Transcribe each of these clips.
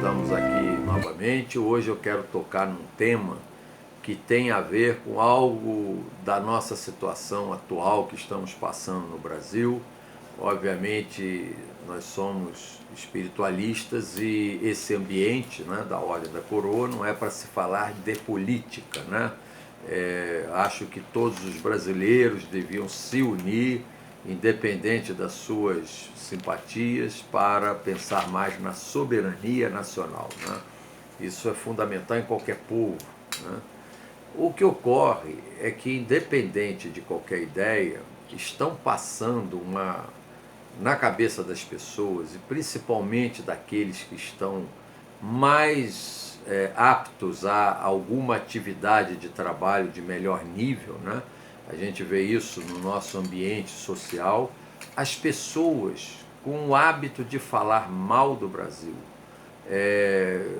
estamos aqui novamente. Hoje eu quero tocar num tema que tem a ver com algo da nossa situação atual que estamos passando no Brasil. Obviamente, nós somos espiritualistas e esse ambiente, né, da Ordem da Coroa não é para se falar de política, né? Acho que todos os brasileiros deviam se unir, independente das suas simpatias, para pensar mais na soberania nacional, né? Isso é fundamental em qualquer povo, né? O que ocorre é que, independente de qualquer ideia, estão passando na cabeça das pessoas, e principalmente daqueles que estão mais aptos a alguma atividade de trabalho de melhor nível, né? A gente vê isso no nosso ambiente social, as pessoas com o hábito de falar mal do Brasil.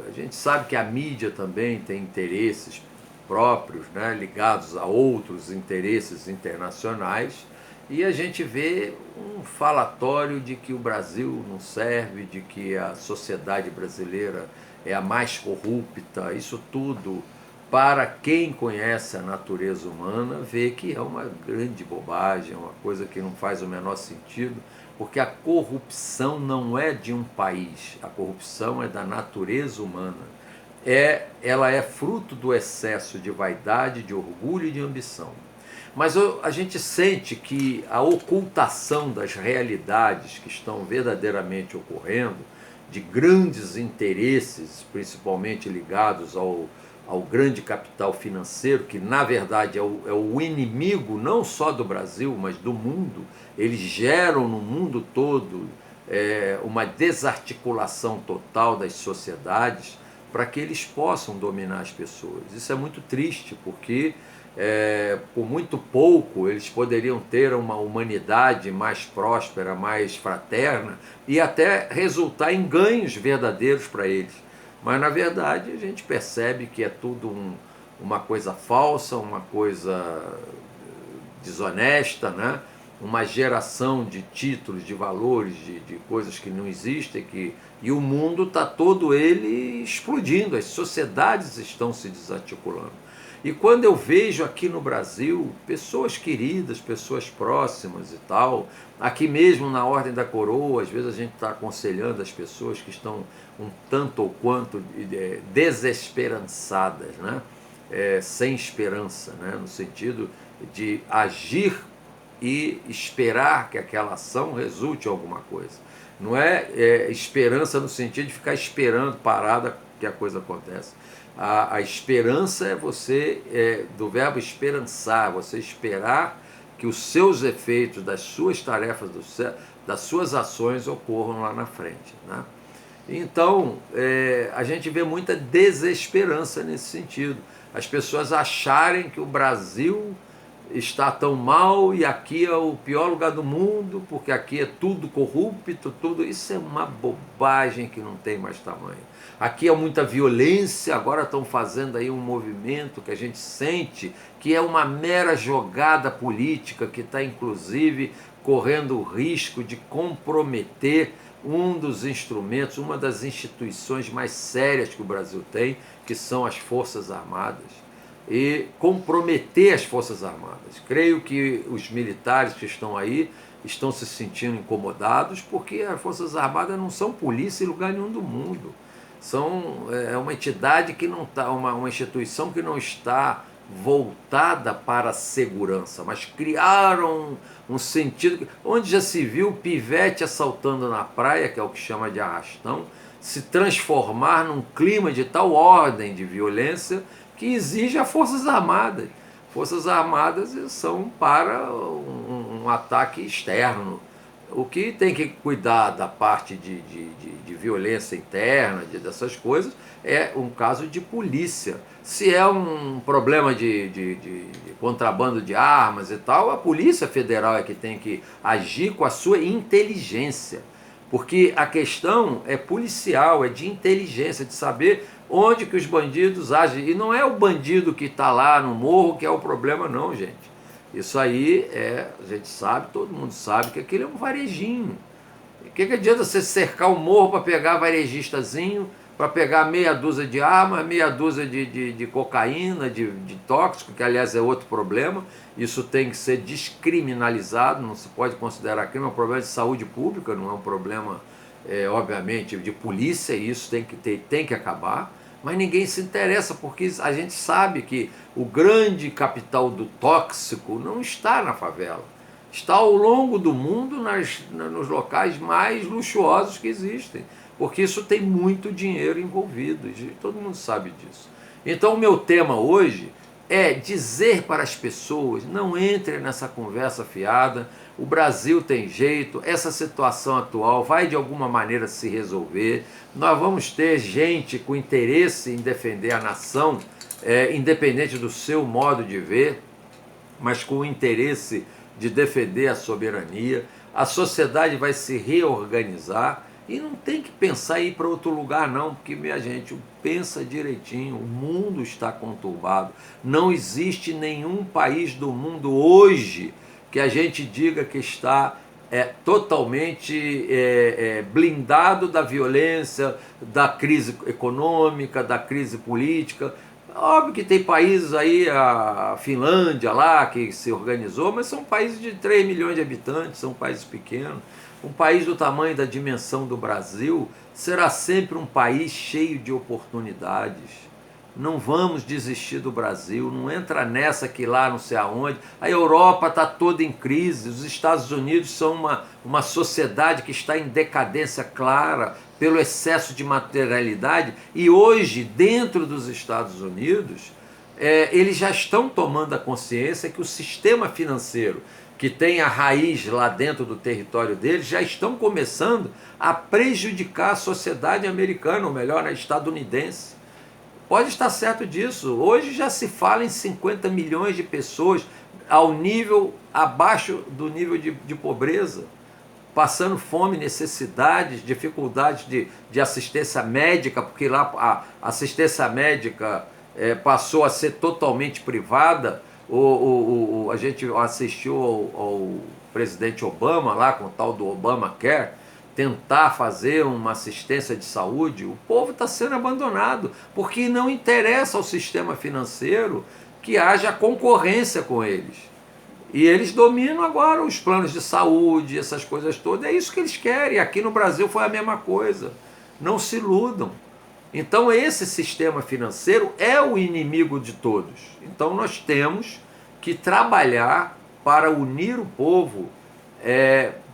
A gente sabe que a mídia também tem interesses próprios, né, ligados a outros interesses internacionais, e a gente vê um falatório de que o Brasil não serve, de que a sociedade brasileira é a mais corrupta. Isso tudo, para quem conhece a natureza humana, vê que é uma grande bobagem, uma coisa que não faz o menor sentido, porque a corrupção não é de um país, a corrupção é da natureza humana. Ela é fruto do excesso de vaidade, de orgulho e de ambição. Mas a gente sente que a ocultação das realidades que estão verdadeiramente ocorrendo, de grandes interesses, principalmente ligados ao grande capital financeiro, que na verdade é o inimigo não só do Brasil, mas do mundo. Eles geram no mundo todo uma desarticulação total das sociedades para que eles possam dominar as pessoas. Isso é muito triste, porque por muito pouco eles poderiam ter uma humanidade mais próspera, mais fraterna, e até resultar em ganhos verdadeiros para eles. Mas na verdade a gente percebe que é tudo uma coisa falsa, uma coisa desonesta, né? Uma geração de títulos, de valores, de coisas que não existem, e o mundo está todo ele explodindo, as sociedades estão se desarticulando. E quando eu vejo aqui no Brasil pessoas queridas, pessoas próximas e tal, aqui mesmo na Ordem da Coroa, às vezes a gente está aconselhando as pessoas que estão um tanto ou quanto desesperançadas, né? Sem esperança, né? No sentido de agir e esperar que aquela ação resulte em alguma coisa. Não é esperança no sentido de ficar esperando parada que a coisa aconteça. A esperança é você, do verbo esperançar, você esperar que os seus efeitos, das suas tarefas, das suas ações ocorram lá na frente, né? Então, a gente vê muita desesperança nesse sentido. As pessoas acharem que o Brasil está tão mal e aqui é o pior lugar do mundo, porque aqui é tudo corrupto, tudo. Isso é uma bobagem que não tem mais tamanho. Aqui é muita violência, agora estão fazendo aí um movimento que a gente sente que é uma mera jogada política, que está inclusive correndo o risco de comprometer um dos instrumentos, uma das instituições mais sérias que o Brasil tem, que são as Forças Armadas, e comprometer as Forças Armadas. Creio que os militares que estão aí estão se sentindo incomodados, porque as Forças Armadas não são polícia em lugar nenhum do mundo. É uma entidade que não está, uma instituição que não está voltada para a segurança, mas criaram um sentido, onde já se viu pivete assaltando na praia, que é o que chama de arrastão, se transformar num clima de tal ordem de violência que exige as Forças Armadas. Forças Armadas são para um ataque externo. O que tem que cuidar da parte de violência interna, dessas coisas, é um caso de polícia. Se é um problema de contrabando de armas e tal, a Polícia Federal é que tem que agir com a sua inteligência. Porque a questão é policial, é de inteligência, de saber onde que os bandidos agem. E não é o bandido que está lá no morro que é o problema, não, gente. Isso aí a gente sabe, todo mundo sabe que aquilo é um varejinho. O que adianta você cercar o morro para pegar varejistazinho, para pegar meia dúzia de armas, meia dúzia de cocaína, de tóxico, que aliás é outro problema. Isso tem que ser descriminalizado, não se pode considerar crime, é um problema de saúde pública, não é um problema, obviamente, de polícia, e isso tem que acabar. Mas ninguém se interessa, porque a gente sabe que o grande capital do tóxico não está na favela. Está ao longo do mundo nos locais mais luxuosos que existem, porque isso tem muito dinheiro envolvido, e todo mundo sabe disso. Então o meu tema hoje é dizer para as pessoas: não entrem nessa conversa fiada, o Brasil tem jeito, essa situação atual vai de alguma maneira se resolver, nós vamos ter gente com interesse em defender a nação, independente do seu modo de ver, mas com o interesse de defender a soberania, a sociedade vai se reorganizar e não tem que pensar em ir para outro lugar não, porque, minha gente, pensa direitinho, o mundo está conturbado, não existe nenhum país do mundo hoje que a gente diga que está totalmente blindado da violência, da crise econômica, da crise política. Óbvio que tem países aí, a Finlândia lá, que se organizou, mas são países de 3 milhões de habitantes, são países pequenos. Um país do tamanho da dimensão do Brasil será sempre um país cheio de oportunidades. Não vamos desistir do Brasil, não entra nessa que lá não sei aonde. A Europa está toda em crise, os Estados Unidos são uma sociedade que está em decadência clara pelo excesso de materialidade, e hoje, dentro dos Estados Unidos, eles já estão tomando a consciência que o sistema financeiro, que tem a raiz lá dentro do território deles, já estão começando a prejudicar a sociedade americana, ou melhor, a estadunidense. Pode estar certo disso. Hoje já se fala em 50 milhões de pessoas ao nível abaixo do nível de pobreza, passando fome, necessidades, dificuldades de assistência médica, porque lá a assistência médica passou a ser totalmente privada. A gente assistiu ao presidente Obama lá com o tal do Obamacare, tentar fazer uma assistência de saúde. O povo está sendo abandonado, porque não interessa ao sistema financeiro que haja concorrência com eles. E eles dominam agora os planos de saúde, essas coisas todas, é isso que eles querem. Aqui no Brasil foi a mesma coisa. Não se iludam. Então esse sistema financeiro é o inimigo de todos. Então nós temos que trabalhar para unir o povo,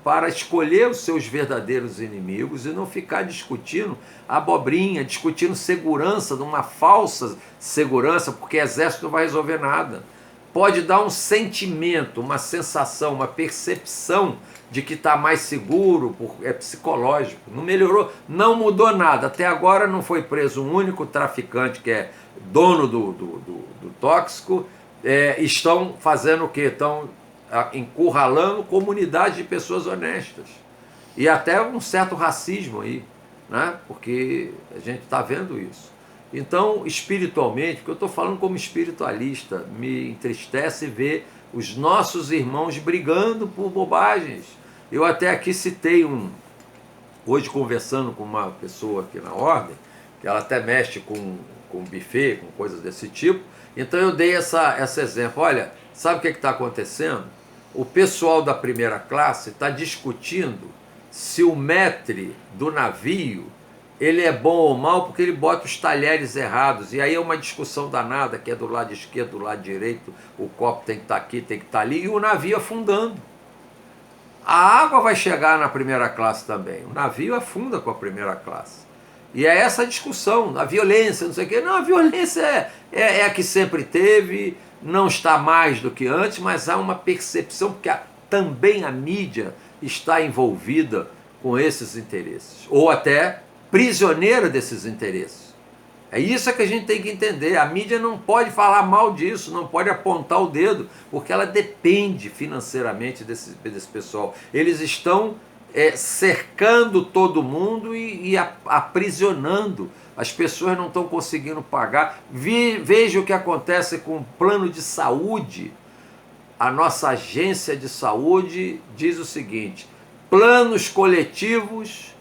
para escolher os seus verdadeiros inimigos e não ficar discutindo abobrinha, discutindo segurança, de uma falsa segurança, porque exército não vai resolver nada. Pode dar um sentimento, uma sensação, uma percepção de que está mais seguro, é psicológico. Não melhorou, não mudou nada. Até agora não foi preso um único traficante que é dono do tóxico. Estão fazendo o quê? Estão encurralando comunidades de pessoas honestas. E até um certo racismo aí, né? Porque a gente está vendo isso. Então, espiritualmente, porque eu estou falando como espiritualista, me entristece ver os nossos irmãos brigando por bobagens. Eu até aqui citei hoje conversando com uma pessoa aqui na ordem, que ela até mexe com buffet, com coisas desse tipo, então eu dei esse exemplo. Olha, sabe o que está acontecendo? O pessoal da primeira classe está discutindo se o maître do navio ele é bom ou mal porque ele bota os talheres errados, e aí é uma discussão danada, que é do lado esquerdo, do lado direito, o copo tem que estar aqui, tem que estar ali, e o navio afundando. A água vai chegar na primeira classe também, o navio afunda com a primeira classe. E é essa discussão, a violência, não sei o quê. Não, a violência é a que sempre teve, não está mais do que antes, mas há uma percepção, porque também a mídia está envolvida com esses interesses, ou até prisioneira desses interesses. É isso que a gente tem que entender. A mídia não pode falar mal disso, não pode apontar o dedo, porque ela depende financeiramente desse pessoal. Eles estão cercando todo mundo e aprisionando. As pessoas não estão conseguindo pagar. Veja o que acontece com o plano de saúde. A nossa agência de saúde diz o seguinte: planos coletivos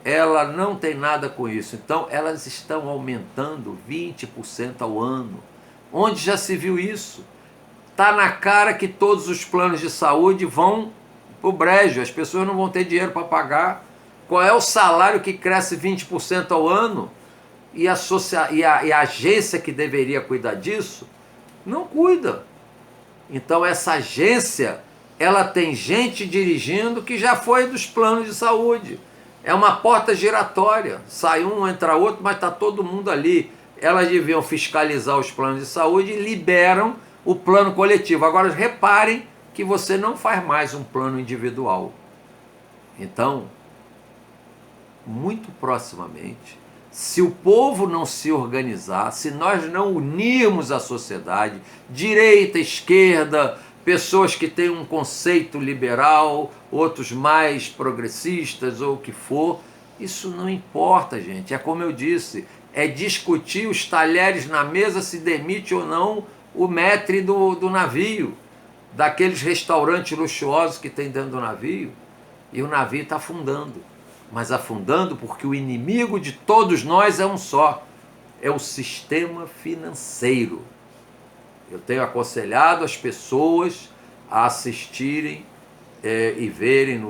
ela não tem nada com isso. Então, elas estão aumentando 20% ao ano. Onde já se viu isso? Está na cara que todos os planos de saúde vão para o brejo, as pessoas não vão ter dinheiro para pagar. Qual é o salário que cresce 20% ao ano? E a agência que deveria cuidar disso não cuida. Então essa agência, ela tem gente dirigindo que já foi dos planos de saúde. É uma porta giratória, sai um, entra outro, mas está todo mundo ali. Elas deviam fiscalizar os planos de saúde e liberam o plano coletivo. Agora reparem que você não faz mais um plano individual. Então, muito proximamente, se o povo não se organizar, se nós não unirmos a sociedade, direita, esquerda, pessoas que têm um conceito liberal, outros mais progressistas ou o que for, isso não importa, gente. É como eu disse, é discutir os talheres na mesa, se demite ou não o maître do navio, daqueles restaurantes luxuosos que tem dentro do navio, e o navio está afundando. Mas afundando porque o inimigo de todos nós é um só, é o sistema financeiro. Eu tenho aconselhado as pessoas a assistirem e verem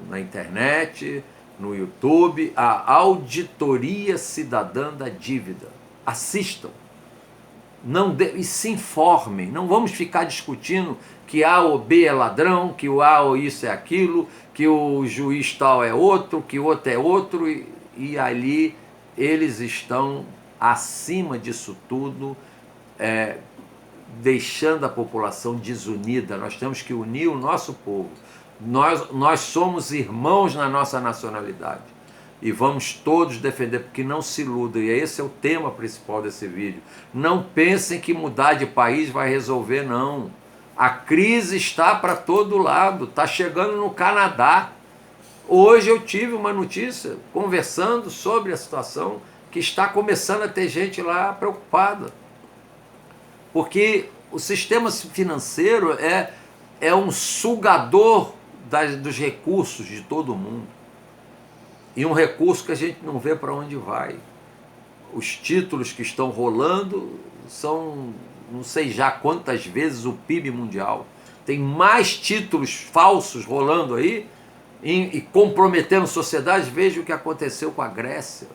na internet, no YouTube, a Auditoria Cidadã da Dívida. Assistam. E se informem. Não vamos ficar discutindo que A ou B é ladrão, que o A ou isso é aquilo, que o juiz tal é outro, que o outro é outro, e ali eles estão acima disso tudo, deixando a população desunida. Nós temos que unir o nosso povo. Nós somos irmãos na nossa nacionalidade e vamos todos defender, porque não se iludam, e esse é o tema principal desse vídeo. Não pensem que mudar de país vai resolver, não. A crise está para todo lado, está chegando no Canadá. Hoje eu tive uma notícia conversando sobre a situação que está começando a ter gente lá preocupada. Porque o sistema financeiro é um sugador dos recursos de todo mundo. E um recurso que a gente não vê para onde vai. Os títulos que estão rolando são, não sei já quantas vezes, o PIB mundial. Tem mais títulos falsos rolando aí e comprometendo sociedades. Veja o que aconteceu com a Grécia.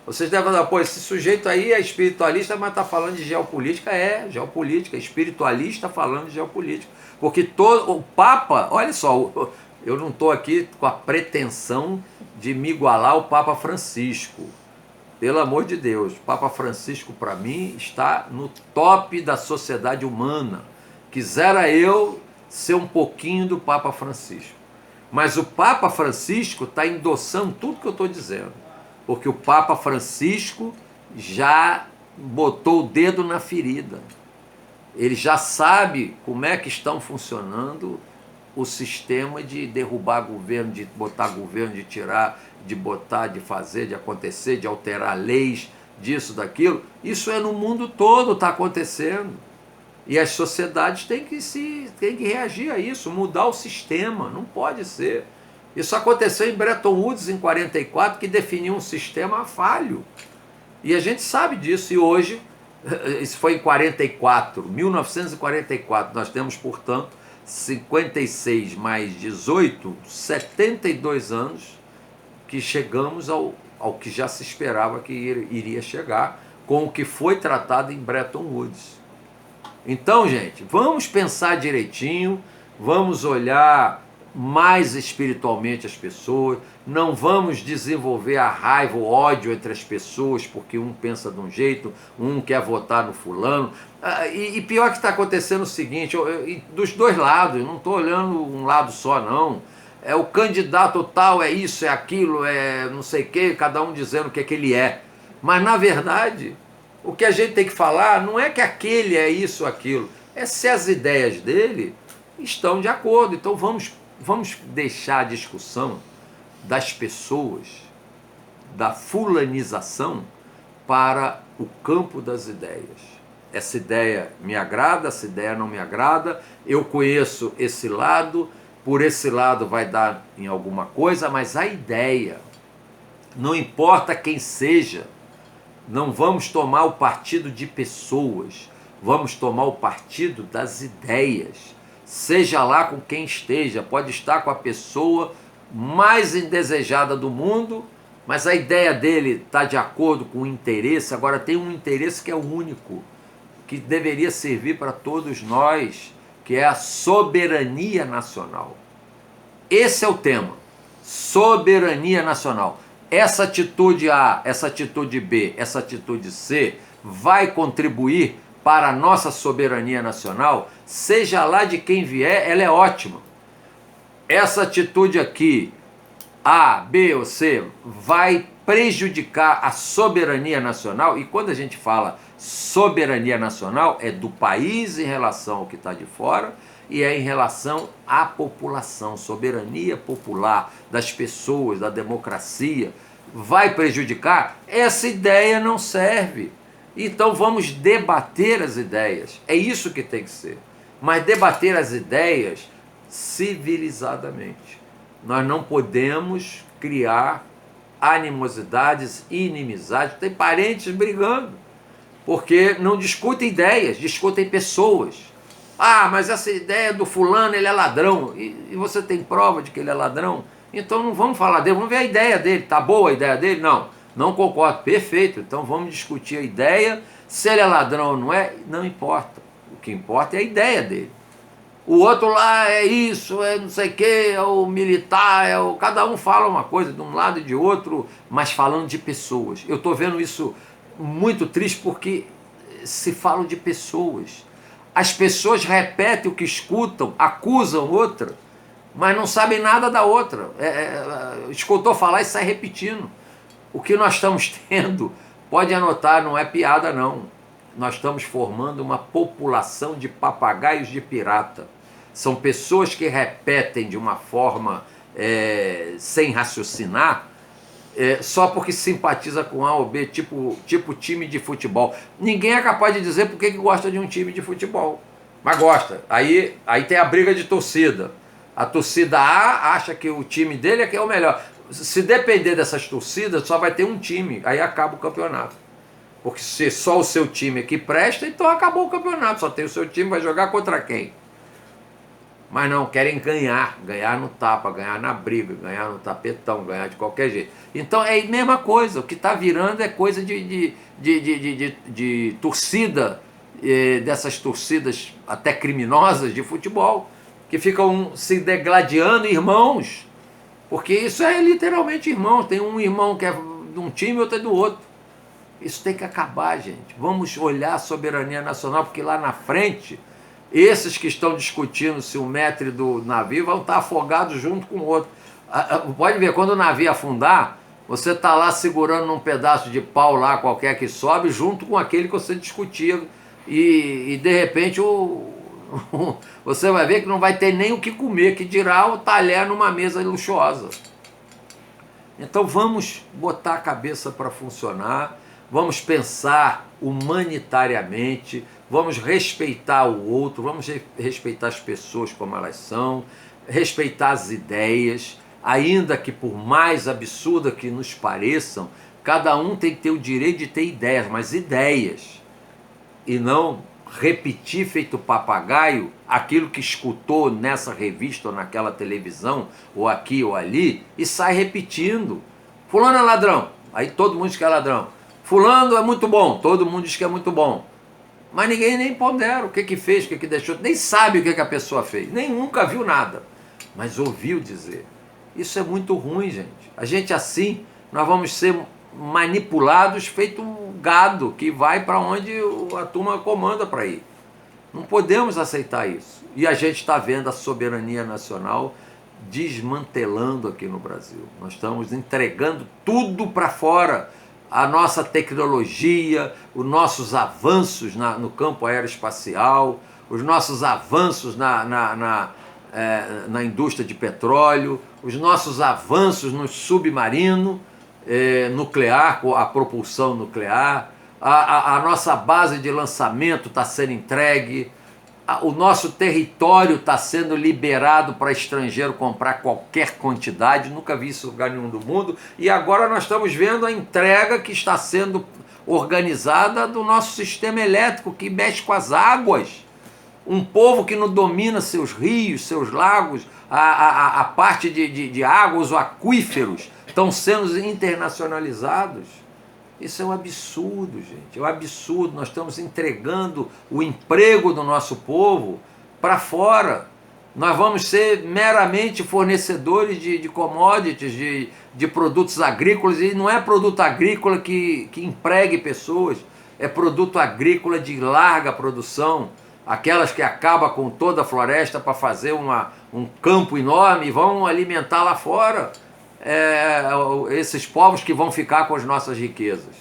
Vocês devem falar, pô, esse sujeito aí é espiritualista, mas está falando de geopolítica. É, geopolítica, espiritualista falando de geopolítica. Porque o Papa, olha só, eu não estou aqui com a pretensão de me igualar ao Papa Francisco. Pelo amor de Deus, o Papa Francisco, para mim, está no top da sociedade humana. Quisera eu ser um pouquinho do Papa Francisco. Mas o Papa Francisco está endossando tudo que eu estou dizendo. Porque o Papa Francisco já botou o dedo na ferida. Ele já sabe como é que estão funcionando o sistema de derrubar governo, de botar governo, de tirar, de botar, de fazer, de acontecer, de alterar leis, disso, daquilo. Isso é no mundo todo, está acontecendo. E as sociedades têm que reagir a isso, mudar o sistema, não pode ser. Isso aconteceu em Bretton Woods em 44, que definiu um sistema falho. E a gente sabe disso, e hoje, isso foi em 1944, nós temos, portanto, 56 mais 18, 72 anos que chegamos ao que já se esperava que iria chegar, com o que foi tratado em Bretton Woods. Então, gente, vamos pensar direitinho, vamos olhar mais espiritualmente as pessoas, não vamos desenvolver a raiva, o ódio entre as pessoas, porque um pensa de um jeito, um quer votar no fulano. E pior que está acontecendo o seguinte, dos dois lados, eu não estou olhando um lado só, não. É o candidato tal, é isso, é aquilo, é não sei o quê, cada um dizendo o que é que ele é. Mas, na verdade, o que a gente tem que falar não é que aquele é isso ou aquilo, é se as ideias dele estão de acordo. Então vamos deixar a discussão das pessoas, da fulanização, para o campo das ideias. Essa ideia me agrada, essa ideia não me agrada, eu conheço esse lado, por esse lado vai dar em alguma coisa, mas a ideia não importa quem seja, não vamos tomar o partido de pessoas, vamos tomar o partido das ideias. Seja lá com quem esteja, pode estar com a pessoa mais indesejada do mundo, mas a ideia dele está de acordo com o interesse. Agora tem um interesse que é o único, que deveria servir para todos nós, que é a soberania nacional. Esse é o tema, soberania nacional. Essa atitude A, essa atitude B, essa atitude C vai contribuir para a nossa soberania nacional, seja lá de quem vier, ela é ótima. Essa atitude aqui, A, B ou C, vai prejudicar a soberania nacional, e quando a gente fala soberania nacional, é do país em relação ao que está de fora, e é em relação à população, soberania popular das pessoas, da democracia, vai prejudicar? Essa ideia não serve. Então vamos debater as ideias, é isso que tem que ser, mas debater as ideias civilizadamente. Nós não podemos criar animosidades, inimizades, tem parentes brigando, porque não discutem ideias, discutem pessoas. Ah, mas essa ideia do fulano, ele é ladrão, e você tem prova de que ele é ladrão? Então não vamos falar dele, vamos ver a ideia dele, tá boa a ideia dele? Não concordo, perfeito, então vamos discutir a ideia, se ele é ladrão ou não é, não importa, o que importa é a ideia dele. O outro lá é isso, é não sei o que, é o militar, cada um fala uma coisa de um lado e de outro, mas falando de pessoas. Eu estou vendo isso muito triste porque se falam de pessoas. As pessoas repetem o que escutam, acusam outra, mas não sabem nada da outra. Escutou falar e sai repetindo. O que nós estamos tendo, pode anotar, não é piada não. Nós estamos formando uma população de papagaios de pirata. São pessoas que repetem de uma forma sem raciocinar, só porque simpatiza com A ou B, tipo time de futebol. Ninguém é capaz de dizer por que gosta de um time de futebol, mas gosta. Aí tem a briga de torcida. A torcida A acha que o time dele é que é o melhor. Se depender dessas torcidas, só vai ter um time, aí acaba o campeonato. Porque se só o seu time é que presta, então acabou o campeonato, só tem o seu time, vai jogar contra quem? Mas não, querem ganhar no tapa, ganhar na briga, ganhar no tapetão, ganhar de qualquer jeito. Então é a mesma coisa, o que está virando é coisa de torcida, dessas torcidas até criminosas de futebol, que ficam se degladiando irmãos, porque isso é literalmente irmão, tem um irmão que é de um time e outro é do outro. Isso tem que acabar, gente. Vamos olhar a soberania nacional, porque lá na frente, esses que estão discutindo se o maître do navio vão estar afogados junto com o outro. Pode ver, quando o navio afundar, você está lá segurando num pedaço de pau lá, qualquer que sobe, junto com aquele que você discutia, e de repente você vai ver que não vai ter nem o que comer, que dirá o talher numa mesa luxuosa. Então vamos botar a cabeça para funcionar, vamos pensar humanitariamente, vamos respeitar o outro, vamos respeitar as pessoas como elas são, respeitar as ideias, ainda que por mais absurda que nos pareçam, cada um tem que ter o direito de ter ideias, mas ideias, e não repetir feito papagaio aquilo que escutou nessa revista ou naquela televisão, ou aqui ou ali, e sai repetindo. Fulano é ladrão, aí todo mundo diz que é ladrão. Fulano é muito bom, todo mundo diz que é muito bom. Mas ninguém nem pondera o que fez, o que deixou, nem sabe o que a pessoa fez, nem nunca viu nada, mas ouviu dizer. Isso é muito ruim, gente. A gente assim, nós vamos ser manipulados feito um gado que vai para onde a turma comanda para ir. Não podemos aceitar isso. E a gente está vendo a soberania nacional desmantelando aqui no Brasil. Nós estamos entregando tudo para fora. A nossa tecnologia, os nossos avanços no campo aeroespacial, os nossos avanços na indústria de petróleo, os nossos avanços no submarino nuclear, a propulsão nuclear, a nossa base de lançamento está sendo entregue, o nosso território está sendo liberado para estrangeiro comprar qualquer quantidade, nunca vi isso em lugar nenhum do mundo, e agora nós estamos vendo a entrega que está sendo organizada do nosso sistema elétrico, que mexe com as águas. Um povo que não domina seus rios, seus lagos, a parte de águas, os aquíferos, estão sendo internacionalizados. Isso é um absurdo, gente, é um absurdo. Nós estamos entregando o emprego do nosso povo para fora. Nós vamos ser meramente fornecedores de commodities, de produtos agrícolas, e não é produto agrícola que empregue pessoas, é produto agrícola de larga produção, aquelas que acabam com toda a floresta para fazer um campo enorme e vão alimentar lá fora. Esses povos que vão ficar com as nossas riquezas.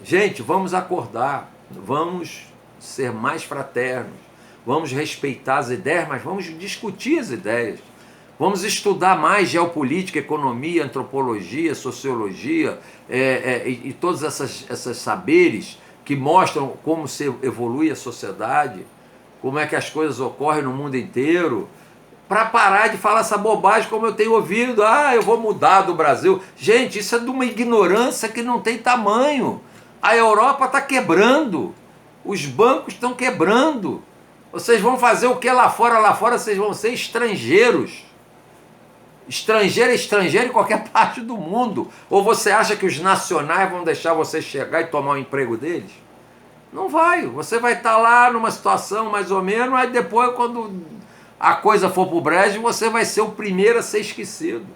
Gente, vamos acordar, vamos ser mais fraternos, vamos respeitar as ideias, mas vamos discutir as ideias, vamos estudar mais geopolítica, economia, antropologia, sociologia, e todos esses saberes que mostram como se evolui a sociedade, como é que as coisas ocorrem no mundo inteiro, para parar de falar essa bobagem como eu tenho ouvido. Eu vou mudar do Brasil. Gente, isso é de uma ignorância que não tem tamanho. A Europa está quebrando, os bancos estão quebrando. Vocês vão fazer o que lá fora? Lá fora vocês vão ser estrangeiros. Estrangeiro é estrangeiro em qualquer parte do mundo. Ou você acha que os nacionais vão deixar você chegar e tomar o emprego deles? Não vai. Você vai estar lá numa situação mais ou menos, aí depois, quando a coisa for para o brejo, você vai ser o primeiro a ser esquecido.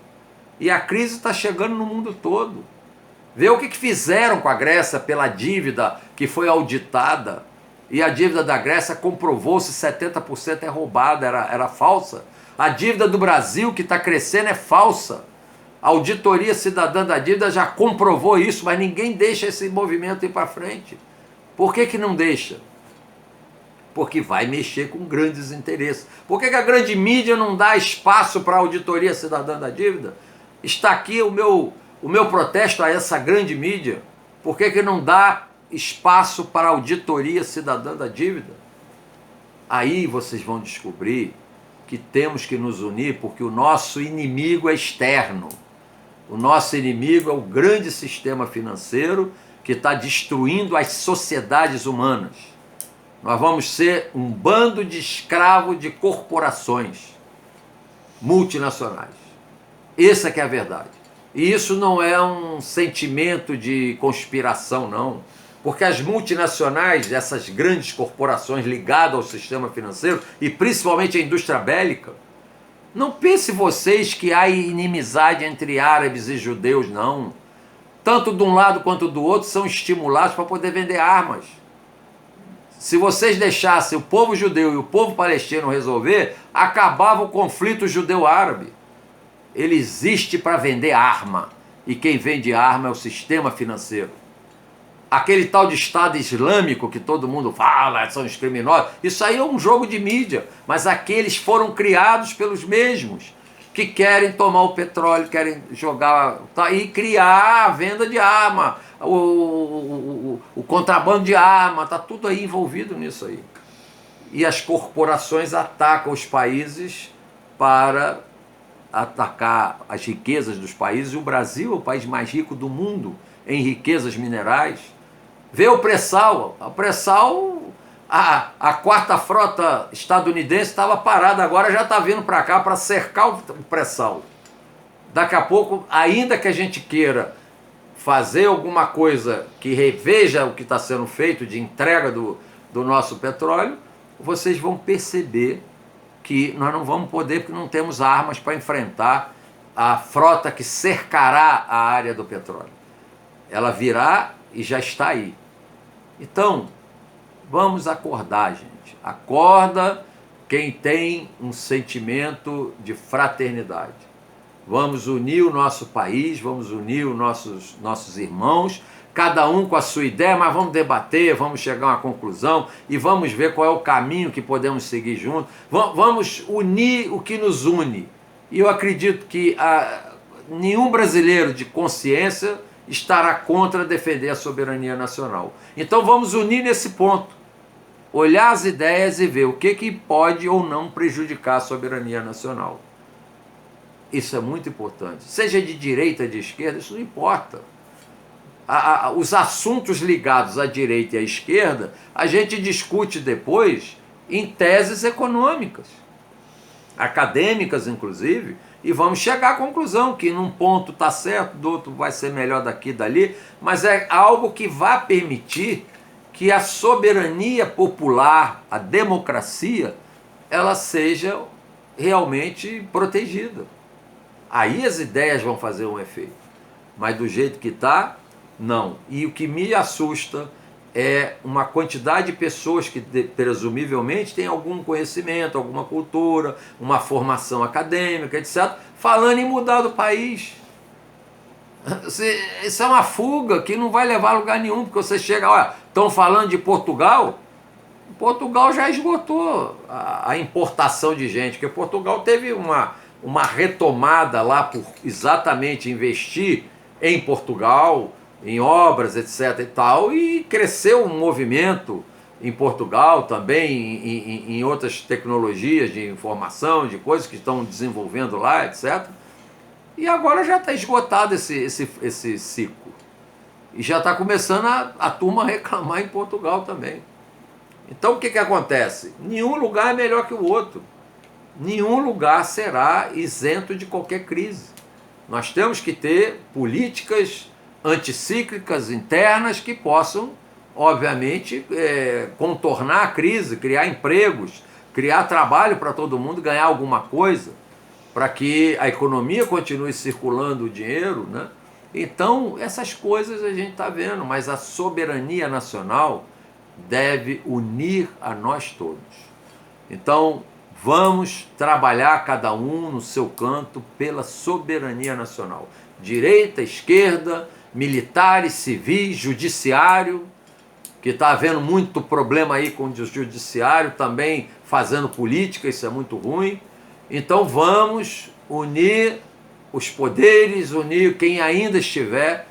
E a crise está chegando no mundo todo. Vê o que fizeram com a Grécia pela dívida que foi auditada. E a dívida da Grécia comprovou-se 70% é roubada, era falsa. A dívida do Brasil, que está crescendo, é falsa. A auditoria cidadã da dívida já comprovou isso, mas ninguém deixa esse movimento ir para frente. Por que não deixa? Porque vai mexer com grandes interesses. Por que a grande mídia não dá espaço para a auditoria cidadã da dívida? Está aqui o meu protesto a essa grande mídia. Por que não dá espaço para a auditoria cidadã da dívida? Aí vocês vão descobrir que temos que nos unir, porque o nosso inimigo é externo. O nosso inimigo é o grande sistema financeiro que está destruindo as sociedades humanas. Nós vamos ser um bando de escravos de corporações multinacionais. Essa que é a verdade. E isso não é um sentimento de conspiração, não. Porque as multinacionais, essas grandes corporações ligadas ao sistema financeiro, e principalmente a indústria bélica, não pense vocês que há inimizade entre árabes e judeus, não. Tanto de um lado quanto do outro são estimulados para poder vender armas. Se vocês deixassem o povo judeu e o povo palestino resolver, acabava o conflito judeu-árabe. Ele existe para vender arma. E quem vende arma é o sistema financeiro. Aquele tal de Estado Islâmico que todo mundo fala, são os criminosos, isso aí é um jogo de mídia, mas aqueles foram criados pelos mesmos, que querem tomar o petróleo, querem jogar e criar a venda de arma, o contrabando de arma, está tudo aí envolvido nisso aí. E as corporações atacam os países para atacar as riquezas dos países. O Brasil é o país mais rico do mundo em riquezas minerais. Vê o pré-sal. A pré-sal, a quarta frota estadunidense estava parada, agora já está vindo para cá para cercar o pré-sal. Daqui a pouco, ainda que a gente queira fazer alguma coisa que reveja o que está sendo feito de entrega do nosso petróleo, vocês vão perceber que nós não vamos poder, porque não temos armas para enfrentar a frota que cercará a área do petróleo. Ela virá e já está aí. Então, vamos acordar, gente. Acorda quem tem um sentimento de fraternidade. Vamos unir o nosso país, vamos unir os nossos irmãos, cada um com a sua ideia, mas vamos debater, vamos chegar a uma conclusão e vamos ver qual é o caminho que podemos seguir juntos. Vamos unir o que nos une. E eu acredito que nenhum brasileiro de consciência estará contra defender a soberania nacional. Então vamos unir nesse ponto. olhar as ideias e ver o que pode ou não prejudicar a soberania nacional. Isso é muito importante. Seja de direita ou de esquerda, isso não importa. Os assuntos ligados à direita e à esquerda, a gente discute depois em teses econômicas, acadêmicas inclusive, e vamos chegar à conclusão que num ponto está certo, do outro vai ser melhor daqui e dali, mas é algo que vai permitir que a soberania popular, a democracia, ela seja realmente protegida. Aí as ideias vão fazer um efeito, mas do jeito que está, não. E o que me assusta é uma quantidade de pessoas que presumivelmente têm algum conhecimento, alguma cultura, uma formação acadêmica, etc., falando em mudar do país. Isso é uma fuga que não vai levar a lugar nenhum, porque você chega, olha, estão falando de Portugal, Portugal já esgotou a importação de gente, porque Portugal teve uma retomada lá por exatamente investir em Portugal, em obras, etc. e tal, e cresceu um movimento em Portugal também, em outras tecnologias de informação, de coisas que estão desenvolvendo lá, etc. E agora já está esgotado esse ciclo. E já está começando a turma reclamar em Portugal também. Então o que acontece? Nenhum lugar é melhor que o outro. Nenhum lugar será isento de qualquer crise. Nós temos que ter políticas anticíclicas internas que possam, obviamente, contornar a crise, criar empregos, criar trabalho para todo mundo, ganhar alguma coisa, para que a economia continue circulando o dinheiro, né? Então, essas coisas a gente está vendo, mas a soberania nacional deve unir a nós todos. Então, vamos trabalhar cada um no seu canto pela soberania nacional. Direita, esquerda, militares, civis, judiciário, que está havendo muito problema aí com o judiciário também fazendo política, isso é muito ruim. Então vamos unir os poderes, unir quem ainda estiver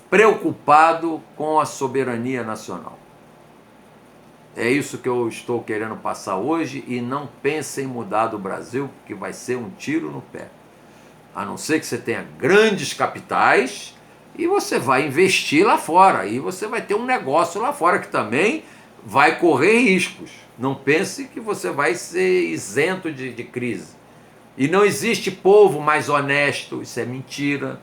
preocupado com a soberania nacional. É isso que eu estou querendo passar hoje, e não pense em mudar do Brasil, porque vai ser um tiro no pé. A não ser que você tenha grandes capitais e você vai investir lá fora, e você vai ter um negócio lá fora que também vai correr riscos. Não pense que você vai ser isento de crise. E não existe povo mais honesto, isso é mentira.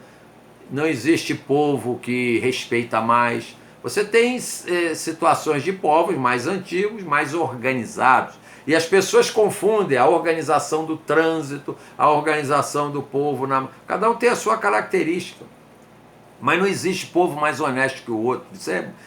Não existe povo que respeita mais. Você tem situações de povos mais antigos, mais organizados. E as pessoas confundem a organização do trânsito, a organização do povo. Cada um tem a sua característica. Mas não existe povo mais honesto que o outro.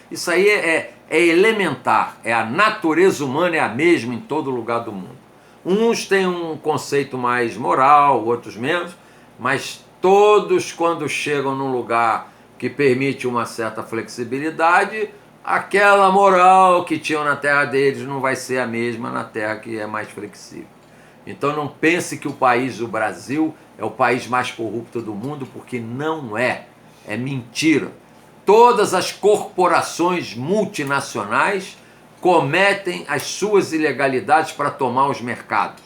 Isso aí é elementar. A natureza humana é a mesma em todo lugar do mundo. Uns têm um conceito mais moral, outros menos, mas todos, quando chegam num lugar que permite uma certa flexibilidade, aquela moral que tinham na terra deles não vai ser a mesma na terra que é mais flexível. Então não pense que o Brasil, é o país mais corrupto do mundo, porque não é. É mentira. Todas as corporações multinacionais cometem as suas ilegalidades para tomar os mercados.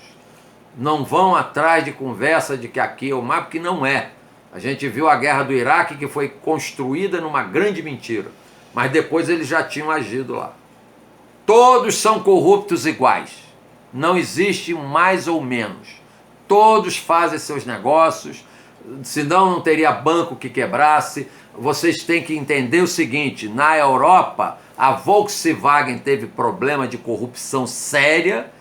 Não vão atrás de conversa de que aqui é o mar, porque não é. A gente viu a guerra do Iraque, que foi construída numa grande mentira, mas depois eles já tinham agido lá. Todos são corruptos iguais. Não existe um mais ou menos. Todos fazem seus negócios, senão não teria banco que quebrasse. Vocês têm que entender o seguinte: na Europa, a Volkswagen teve problema de corrupção séria,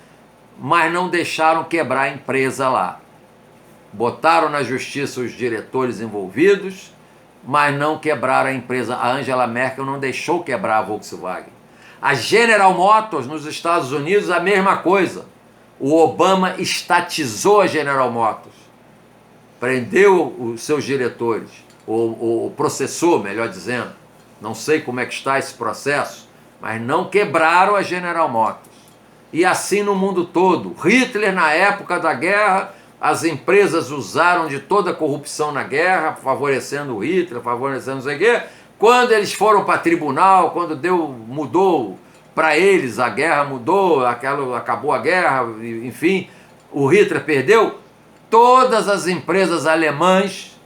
mas não deixaram quebrar a empresa lá. Botaram na justiça os diretores envolvidos, mas não quebraram a empresa. A Angela Merkel não deixou quebrar a Volkswagen. A General Motors, nos Estados Unidos, a mesma coisa. O Obama estatizou a General Motors. Prendeu os seus diretores, ou processou, melhor dizendo. Não sei como é que está esse processo, mas não quebraram a General Motors. E assim no mundo todo. Hitler, na época da guerra, as empresas usaram de toda a corrupção na guerra, favorecendo o Hitler, favorecendo não sei o quê. Quando eles foram para tribunal, quando mudou para eles a guerra mudou, acabou a guerra, enfim, o Hitler perdeu. Todas as empresas alemãs,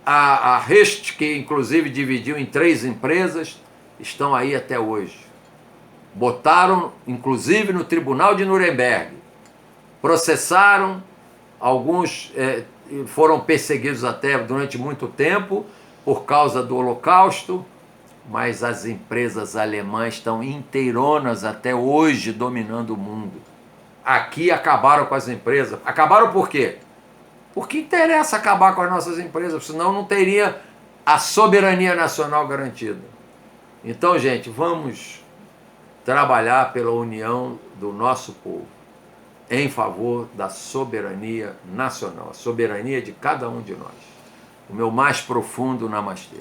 a Hecht, que inclusive dividiu em 3 empresas, estão aí até hoje. Botaram, inclusive, no Tribunal de Nuremberg. Processaram, alguns foram perseguidos até durante muito tempo por causa do Holocausto, mas as empresas alemãs estão inteironas até hoje dominando o mundo. Aqui acabaram com as empresas. Acabaram por quê? Porque interessa acabar com as nossas empresas, senão não teria a soberania nacional garantida. Então, gente, vamos trabalhar pela união do nosso povo, em favor da soberania nacional, a soberania de cada um de nós. O meu mais profundo namastê.